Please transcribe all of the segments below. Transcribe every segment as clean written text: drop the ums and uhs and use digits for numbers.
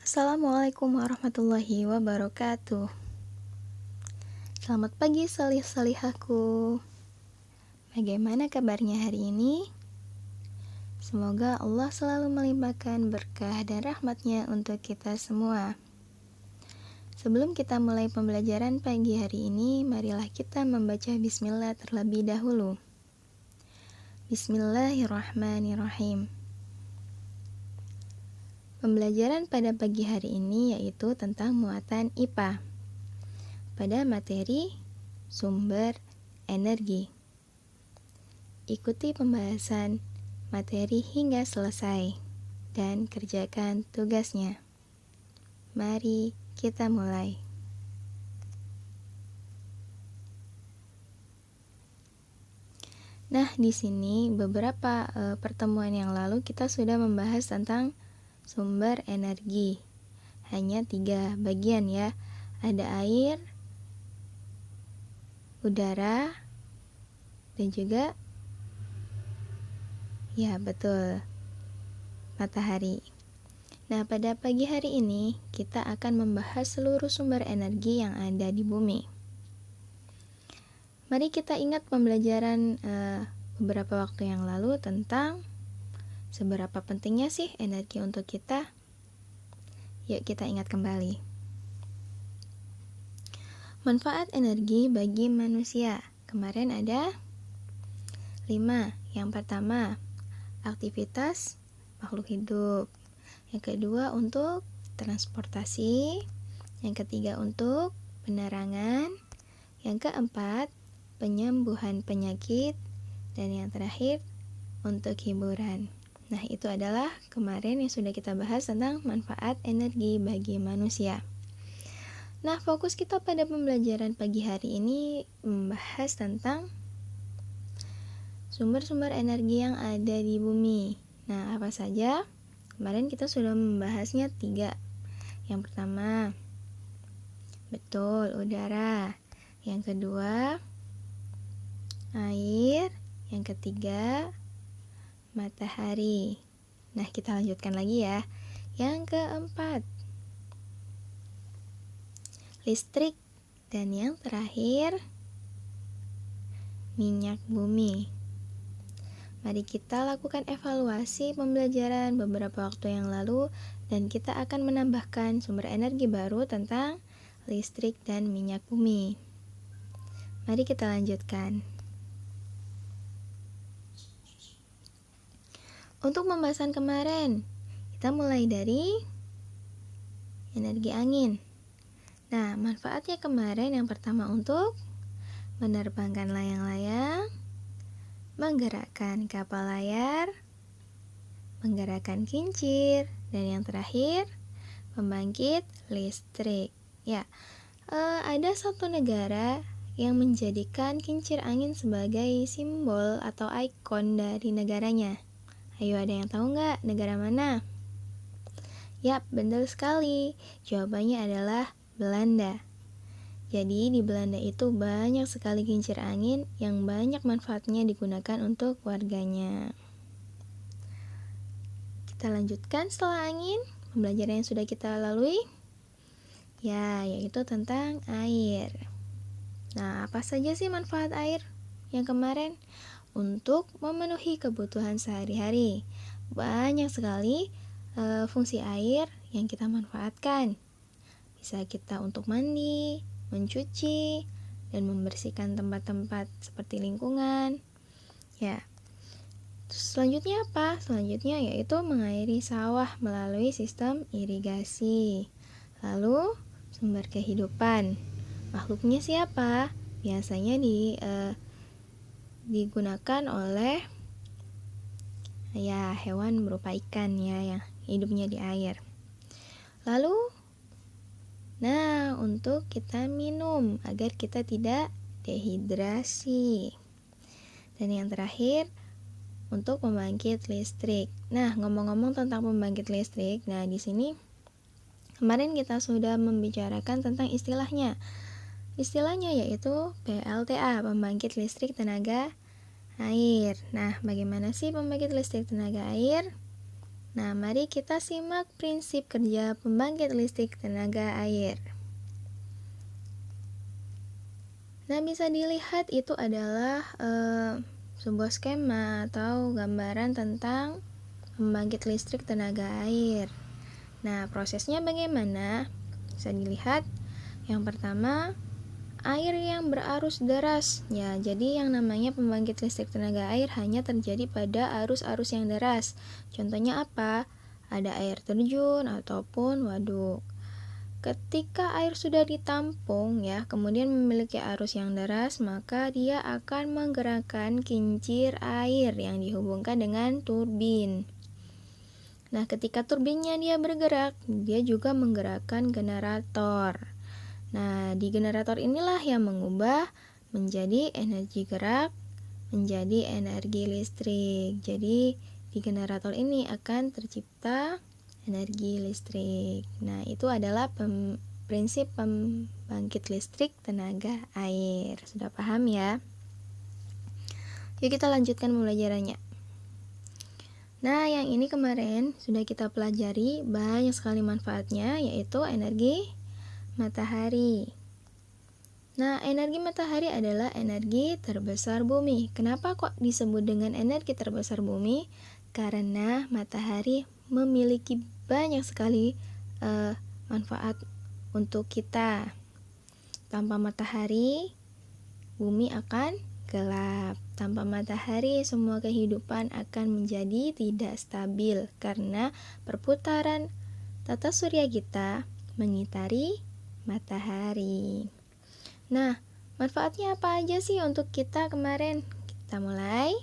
Assalamualaikum warahmatullahi wabarakatuh. Selamat pagi salih-salihahku. Bagaimana kabarnya hari ini? Semoga Allah selalu melimpahkan berkah dan rahmatnya untuk kita semua. Sebelum kita mulai pembelajaran pagi hari ini, marilah kita membaca bismillah terlebih dahulu. Bismillahirrahmanirrahim. Pembelajaran pada pagi hari ini yaitu tentang muatan IPA pada materi sumber energi. Ikuti pembahasan materi hingga selesai dan kerjakan tugasnya. Mari kita mulai. Nah, di sini beberapa pertemuan yang lalu kita sudah membahas tentang sumber energi. Hanya 3 bagian ya. Ada air, udara, dan juga ya betul, matahari. Nah, pada pagi hari ini kita akan membahas seluruh sumber energi yang ada di bumi. Mari kita ingat pembelajaran beberapa waktu yang lalu tentang seberapa pentingnya sih energi untuk kita. Yuk kita ingat kembali. Manfaat energi bagi manusia. Kemarin ada 5. Yang pertama, aktivitas makhluk hidup. Yang kedua, untuk transportasi. Yang ketiga, untuk penerangan. Yang keempat, penyembuhan penyakit. Dan yang terakhir, untuk hiburan. Nah, itu adalah kemarin yang sudah kita bahas tentang manfaat energi bagi manusia. Nah, fokus kita pada pembelajaran pagi hari ini membahas tentang sumber-sumber energi yang ada di bumi. Nah, apa saja? Kemarin kita sudah membahasnya 3. Yang pertama, betul, udara. Yang kedua, air. Yang ketiga, matahari. Nah, kita lanjutkan lagi ya. Yang keempat, listrik. Dan yang terakhir, minyak bumi. Mari kita lakukan evaluasi pembelajaran beberapa waktu yang lalu dan kita akan menambahkan sumber energi baru tentang listrik dan minyak bumi. Mari kita lanjutkan. Untuk pembahasan kemarin, kita mulai dari energi angin. Nah, manfaatnya kemarin yang pertama untuk menerbangkan layang-layang, menggerakkan kapal layar, menggerakkan kincir, dan yang terakhir, pembangkit listrik. Ya, ada satu negara yang menjadikan kincir angin sebagai simbol atau ikon dari negaranya. Ayo, ada yang tahu nggak negara mana? Yap, benar sekali. Jawabannya adalah Belanda. Jadi di Belanda itu banyak sekali kincir angin yang banyak manfaatnya digunakan untuk warganya. Kita lanjutkan setelah angin, pembelajaran yang sudah kita lalui. Ya, yaitu tentang air. Nah, apa saja sih manfaat air yang kemarin? Untuk memenuhi kebutuhan sehari-hari. Banyak sekali fungsi air yang kita manfaatkan. Bisa kita untuk mandi, mencuci, dan membersihkan tempat-tempat seperti lingkungan. Ya. Selanjutnya apa? Selanjutnya yaitu mengairi sawah melalui sistem irigasi. Lalu sumber kehidupan. Makhluknya siapa? Biasanya digunakan oleh ya hewan berupa ikan ya yang hidupnya di air. Lalu untuk kita minum agar kita tidak dehidrasi. Dan yang terakhir, untuk pembangkit listrik. Nah, ngomong-ngomong tentang pembangkit listrik, nah di sini kemarin kita sudah membicarakan tentang istilahnya. Istilahnya yaitu PLTA, pembangkit listrik tenaga air. Nah, bagaimana sih pembangkit listrik tenaga air? Nah, mari kita simak prinsip kerja pembangkit listrik tenaga air. Nah, bisa dilihat itu adalah sebuah skema atau gambaran tentang pembangkit listrik tenaga air. Nah, prosesnya bagaimana? Bisa dilihat, yang pertama, air yang berarus deras. Ya, jadi yang namanya pembangkit listrik tenaga air hanya terjadi pada arus-arus yang deras. Contohnya apa? Ada air terjun ataupun waduk. Ketika air sudah ditampung ya, kemudian memiliki arus yang deras, maka dia akan menggerakkan kincir air yang dihubungkan dengan turbin. Nah, ketika turbinnya dia bergerak, dia juga menggerakkan generator. Nah, di generator inilah yang mengubah menjadi energi gerak menjadi energi listrik. Jadi, di generator ini akan tercipta energi listrik. Nah, itu adalah prinsip pembangkit listrik tenaga air. Sudah paham ya? Yuk kita lanjutkan pembelajarannya. Nah, yang ini kemarin sudah kita pelajari banyak sekali manfaatnya, yaitu energi matahari. Nah, energi matahari adalah energi terbesar bumi. Kenapa kok disebut dengan energi terbesar bumi? Karena matahari memiliki banyak sekali manfaat untuk kita. Tanpa matahari, bumi akan gelap. Tanpa matahari, semua kehidupan akan menjadi tidak stabil karena perputaran tata surya kita mengitari matahari. Nah, manfaatnya apa aja sih untuk kita kemarin? Kita mulai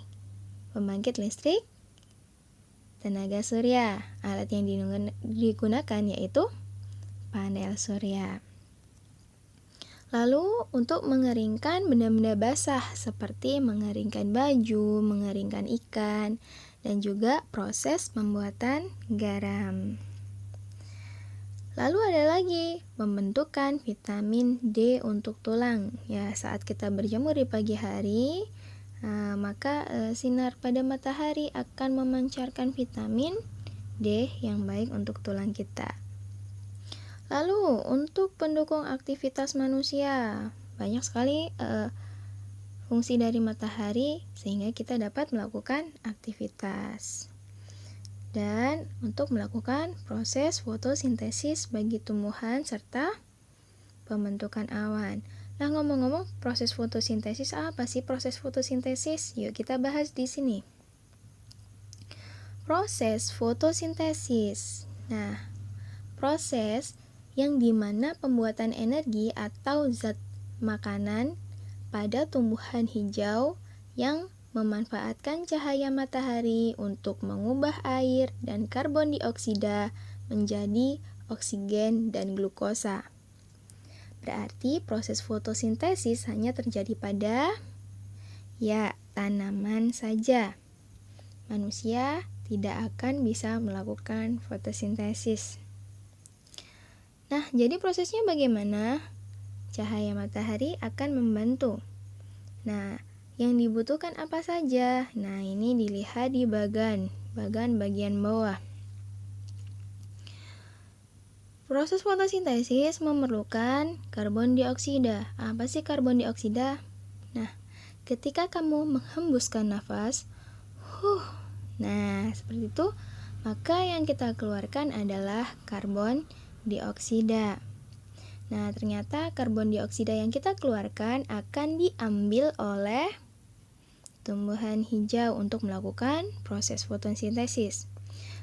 pembangkit listrik tenaga surya. Alat yang digunakan yaitu panel surya. Lalu untuk mengeringkan benda-benda basah seperti mengeringkan baju, mengeringkan ikan, dan juga proses pembuatan garam. Lalu ada lagi pembentukan vitamin D untuk tulang. Ya, saat kita berjemur di pagi hari, maka sinar pada matahari akan memancarkan vitamin D yang baik untuk tulang kita. Lalu untuk pendukung aktivitas manusia, banyak sekali fungsi dari matahari sehingga kita dapat melakukan aktivitas. Dan untuk melakukan proses fotosintesis bagi tumbuhan serta pembentukan awan. Nah, ngomong-ngomong proses fotosintesis, apa sih proses fotosintesis? Yuk kita bahas di sini. Proses fotosintesis. Nah, proses yang dimana pembuatan energi atau zat makanan pada tumbuhan hijau yang memanfaatkan cahaya matahari untuk mengubah air dan karbon dioksida menjadi oksigen dan glukosa. Berarti proses fotosintesis hanya terjadi pada tanaman saja. Manusia tidak akan bisa melakukan fotosintesis. Nah, jadi prosesnya bagaimana? Cahaya matahari akan membantu. Nah, yang dibutuhkan apa saja? Nah, ini dilihat di bagian bawah. Proses fotosintesis memerlukan karbon dioksida. Apa sih karbon dioksida? Nah, ketika kamu menghembuskan nafas, nah, seperti itu, maka yang kita keluarkan adalah karbon dioksida. Nah, ternyata karbon dioksida yang kita keluarkan akan diambil oleh tumbuhan hijau untuk melakukan proses fotosintesis.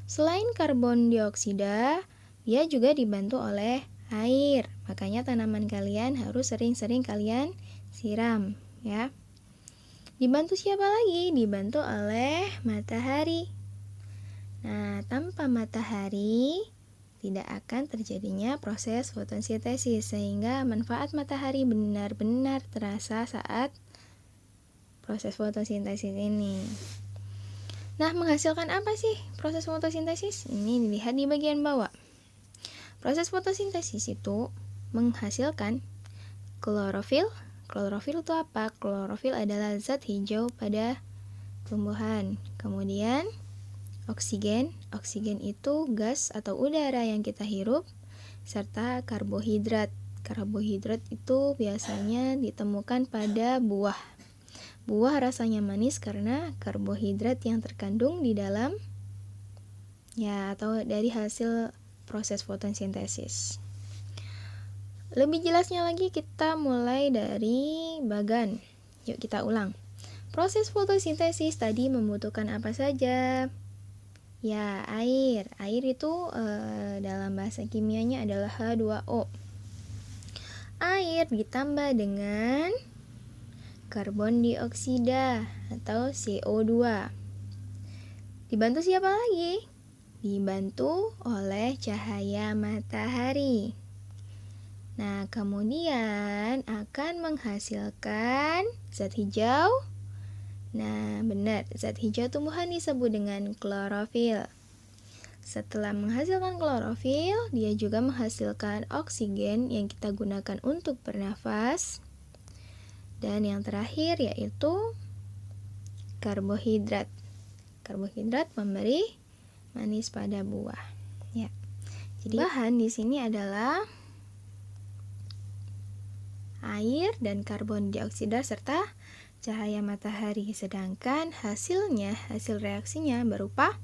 Selain karbon dioksida, dia juga dibantu oleh air. Makanya tanaman kalian harus sering-sering kalian siram, ya. Dibantu siapa lagi? Dibantu oleh matahari. Nah, tanpa matahari tidak akan terjadinya proses fotosintesis, sehingga manfaat matahari benar-benar terasa saat proses fotosintesis ini. Nah, menghasilkan apa sih proses fotosintesis? Ini dilihat di bagian bawah. Proses fotosintesis itu menghasilkan klorofil. Klorofil itu apa? Klorofil adalah zat hijau pada tumbuhan. Kemudian oksigen. Oksigen itu gas atau udara yang kita hirup, serta karbohidrat. Karbohidrat itu biasanya ditemukan pada buah. Buah rasanya manis karena karbohidrat yang terkandung di dalam atau dari hasil proses fotosintesis. Lebih jelasnya lagi kita mulai dari bagan. Yuk kita ulang. Proses fotosintesis tadi membutuhkan apa saja? Ya, air. Air itu dalam bahasa kimianya adalah H2O. Air ditambah dengan karbon dioksida atau CO2. Dibantu siapa lagi? Dibantu oleh cahaya matahari. Nah, kemudian akan menghasilkan zat hijau. Nah, benar, zat hijau tumbuhan disebut dengan klorofil. Setelah menghasilkan klorofil, dia juga menghasilkan oksigen yang kita gunakan untuk bernafas. Dan yang terakhir yaitu karbohidrat. Karbohidrat memberi manis pada buah. Ya. Jadi bahan di sini adalah air dan karbon dioksida serta cahaya matahari, sedangkan hasil reaksinya berupa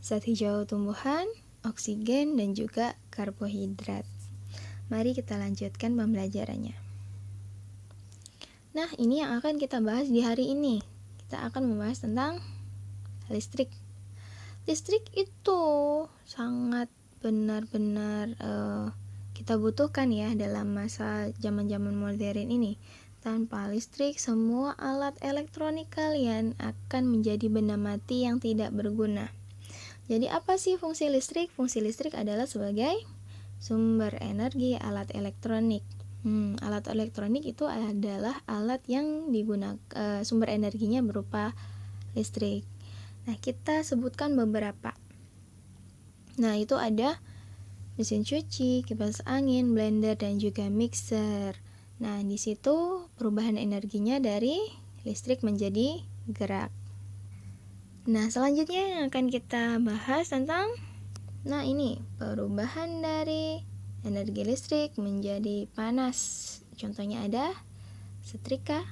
zat hijau tumbuhan, oksigen, dan juga karbohidrat. Mari kita lanjutkan pembelajarannya. Nah, ini yang akan kita bahas di hari ini. Kita akan membahas tentang listrik. Listrik itu sangat benar-benar kita butuhkan ya dalam masa zaman-zaman modern ini. Tanpa listrik, semua alat elektronik kalian akan menjadi benda mati yang tidak berguna. Jadi apa sih fungsi listrik? Fungsi listrik adalah sebagai sumber energi alat elektronik. Alat elektronik itu adalah alat yang digunakan sumber energinya berupa listrik. Nah, kita sebutkan beberapa. Nah, itu ada mesin cuci, kipas angin, blender, dan juga mixer. Nah, di situ perubahan energinya dari listrik menjadi gerak. Nah, selanjutnya yang akan kita bahas tentang ini perubahan dari energi listrik menjadi panas. Contohnya ada setrika,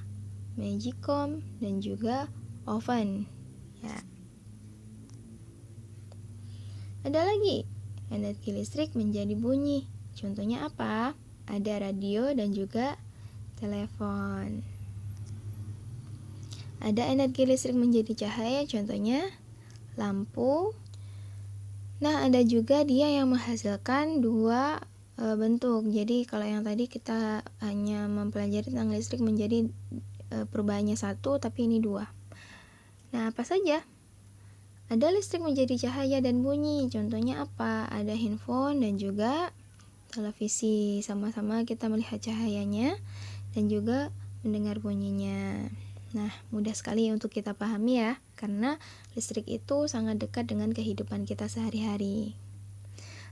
magicom, dan juga oven. Ya. Ada lagi energi listrik menjadi bunyi. Contohnya apa? Ada radio dan juga telepon. Ada energi listrik menjadi cahaya, contohnya lampu. Nah, ada juga dia yang menghasilkan dua bentuk. Jadi kalau yang tadi kita hanya mempelajari tentang listrik menjadi perubahannya satu, tapi ini dua. Nah, apa saja? Ada listrik menjadi cahaya dan bunyi. Contohnya apa? Ada handphone dan juga televisi. Sama-sama kita melihat cahayanya dan juga mendengar bunyinya. Nah, mudah sekali untuk kita pahami ya, karena listrik itu sangat dekat dengan kehidupan kita sehari-hari.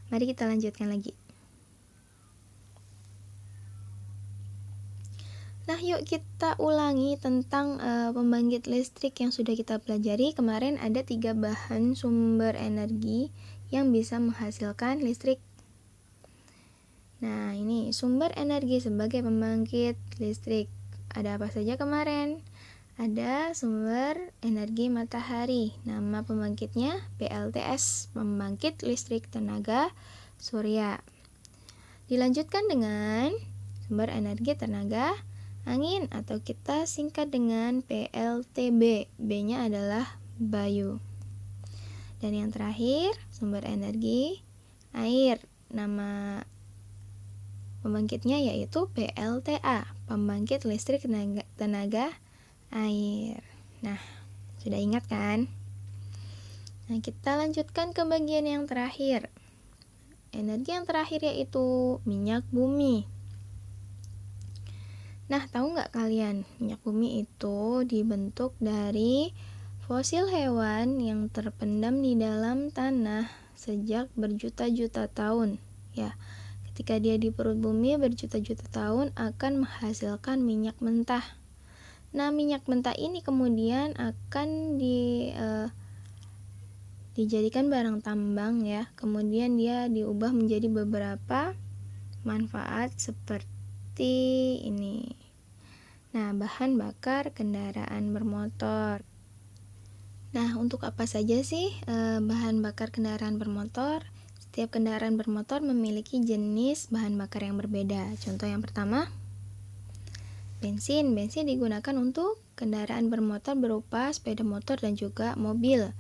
Mari kita lanjutkan lagi. Nah, yuk kita ulangi tentang pembangkit listrik yang sudah kita pelajari. Kemarin ada 3 bahan sumber energi yang bisa menghasilkan listrik. Nah, ini sumber energi sebagai pembangkit listrik. Ada apa saja kemarin? Ada sumber energi matahari. Nama pembangkitnya PLTS, pembangkit listrik tenaga surya. Dilanjutkan dengan sumber energi tenaga angin atau kita singkat dengan PLTB. B-nya adalah Bayu. Dan yang terakhir, sumber energi air. Nama pembangkitnya yaitu PLTA, pembangkit listrik tenaga air. Nah, sudah ingat kan? Nah, kita lanjutkan ke bagian yang terakhir. Energi yang terakhir yaitu minyak bumi. Nah, tahu nggak kalian, minyak bumi itu dibentuk dari fosil hewan yang terpendam di dalam tanah sejak berjuta-juta tahun. Ya, ketika dia di perut bumi berjuta-juta tahun akan menghasilkan minyak mentah. Nah, minyak mentah ini kemudian akan dijadikan barang tambang ya. Kemudian dia diubah menjadi beberapa manfaat seperti ini. Nah, bahan bakar kendaraan bermotor. Nah, untuk apa saja sih bahan bakar kendaraan bermotor? Setiap kendaraan bermotor memiliki jenis bahan bakar yang berbeda. Contoh yang pertama, bensin. Bensin digunakan untuk kendaraan bermotor berupa sepeda motor dan juga mobil.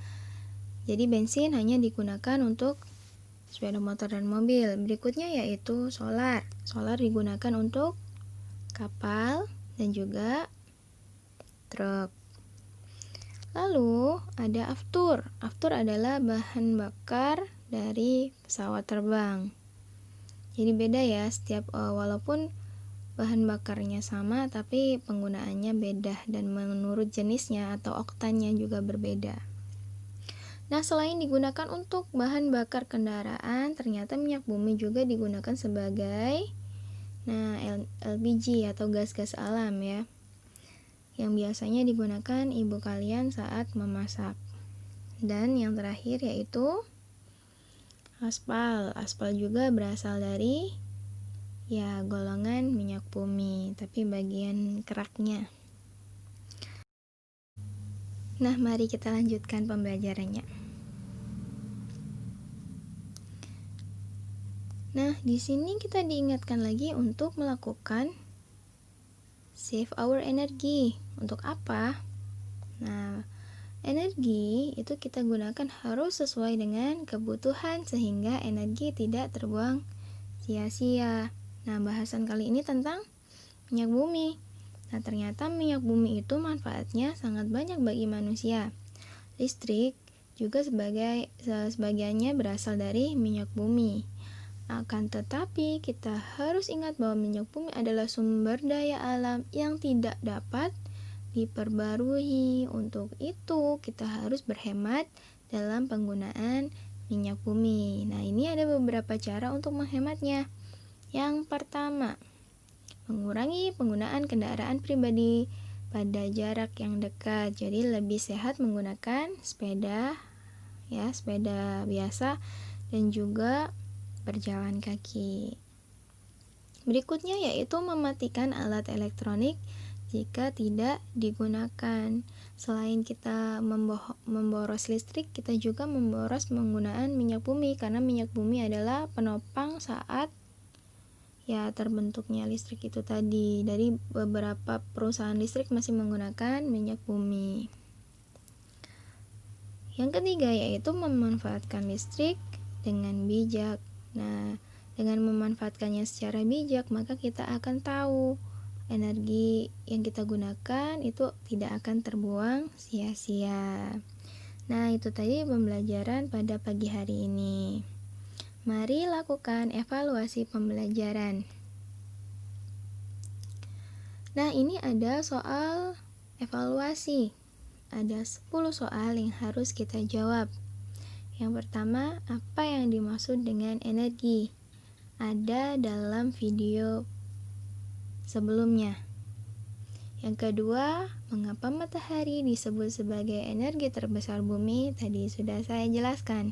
Jadi bensin hanya digunakan untuk sepeda motor dan mobil. Berikutnya yaitu solar. Solar digunakan untuk kapal dan juga truk. Lalu ada aftur. Aftur adalah bahan bakar dari pesawat terbang. Jadi beda ya, setiap walaupun bahan bakarnya sama tapi penggunaannya beda dan menurut jenisnya atau oktannya juga berbeda. Nah, selain digunakan untuk bahan bakar kendaraan, ternyata minyak bumi juga digunakan sebagai LPG atau gas-gas alam ya, yang biasanya digunakan ibu kalian saat memasak. Dan yang terakhir yaitu aspal. Aspal juga berasal dari golongan minyak bumi, tapi bagian keraknya. Nah, mari kita lanjutkan pembelajarannya. Nah, di sini kita diingatkan lagi untuk melakukan save our energy. Untuk apa? Nah, energi itu kita gunakan harus sesuai dengan kebutuhan sehingga energi tidak terbuang sia-sia. Nah, bahasan kali ini tentang minyak bumi. Nah, ternyata minyak bumi itu manfaatnya sangat banyak bagi manusia. Listrik juga sebagiannya berasal dari minyak bumi. Akan tetapi, kita harus ingat bahwa minyak bumi adalah sumber daya alam yang tidak dapat diperbarui. Untuk itu, kita harus berhemat dalam penggunaan minyak bumi. Nah, ini ada beberapa cara untuk menghematnya. Yang pertama, mengurangi penggunaan kendaraan pribadi pada jarak yang dekat. Jadi lebih sehat menggunakan sepeda biasa dan juga berjalan kaki. Berikutnya yaitu mematikan alat elektronik jika tidak digunakan. Selain kita memboros listrik, kita juga memboros penggunaan minyak bumi karena minyak bumi adalah penopang saat terbentuknya listrik itu tadi. Dari beberapa perusahaan listrik masih menggunakan minyak bumi. Yang ketiga yaitu memanfaatkan listrik dengan bijak. Nah, dengan memanfaatkannya secara bijak, maka kita akan tahu energi yang kita gunakan itu tidak akan terbuang sia-sia. Nah, itu tadi pembelajaran pada pagi hari ini. Mari lakukan evaluasi pembelajaran. Nah, ini ada soal evaluasi. Ada 10 soal yang harus kita jawab. Yang pertama, apa yang dimaksud dengan energi? Ada dalam video sebelumnya. Yang kedua, mengapa matahari disebut sebagai energi terbesar bumi? Tadi sudah saya jelaskan.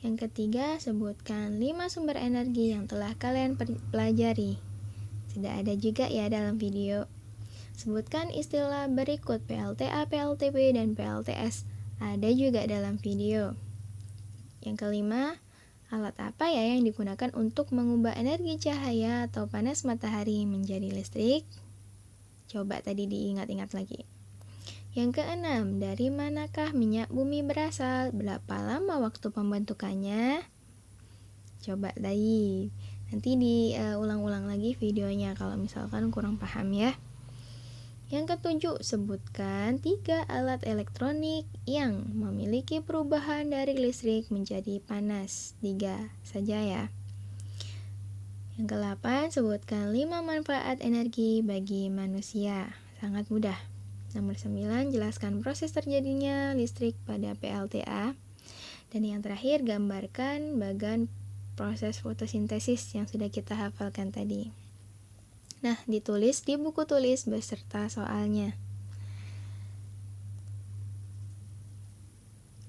Yang ketiga, sebutkan 5 sumber energi yang telah kalian pelajari. Sudah ada juga ya dalam video. Sebutkan istilah berikut PLTA, PLTP, dan PLTS. Ada juga dalam video. Yang kelima, alat apa ya yang digunakan untuk mengubah energi cahaya atau panas matahari menjadi listrik? Coba tadi diingat-ingat lagi. Yang keenam, dari manakah minyak bumi berasal? Berapa lama waktu pembentukannya? Coba tadi. Nanti diulang-ulang lagi videonya kalau misalkan kurang paham ya. Yang ketujuh, sebutkan 3 alat elektronik yang memiliki perubahan dari listrik menjadi panas. 3 saja ya. Yang ke-8, sebutkan 5 manfaat energi bagi manusia. Sangat mudah. Nomor 9, jelaskan proses terjadinya listrik pada PLTA. Dan yang terakhir, gambarkan bagan proses fotosintesis yang sudah kita hafalkan tadi. Nah, ditulis di buku tulis beserta soalnya.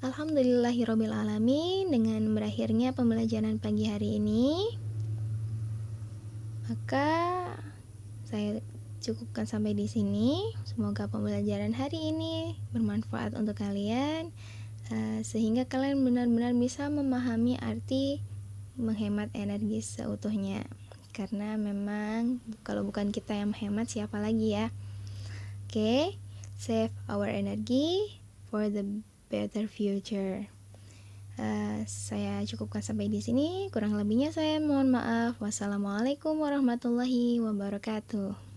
Alhamdulillahirabbil alamin, dengan berakhirnya pembelajaran pagi hari ini, maka saya cukupkan sampai di sini. Semoga pembelajaran hari ini bermanfaat untuk kalian, sehingga kalian benar-benar bisa memahami arti menghemat energi seutuhnya. Karena memang kalau bukan kita yang menghemat, siapa lagi ya? Oke, save our energy for the better future. Saya cukupkan sampai di sini. Kurang lebihnya saya mohon maaf. Wassalamualaikum warahmatullahi wabarakatuh.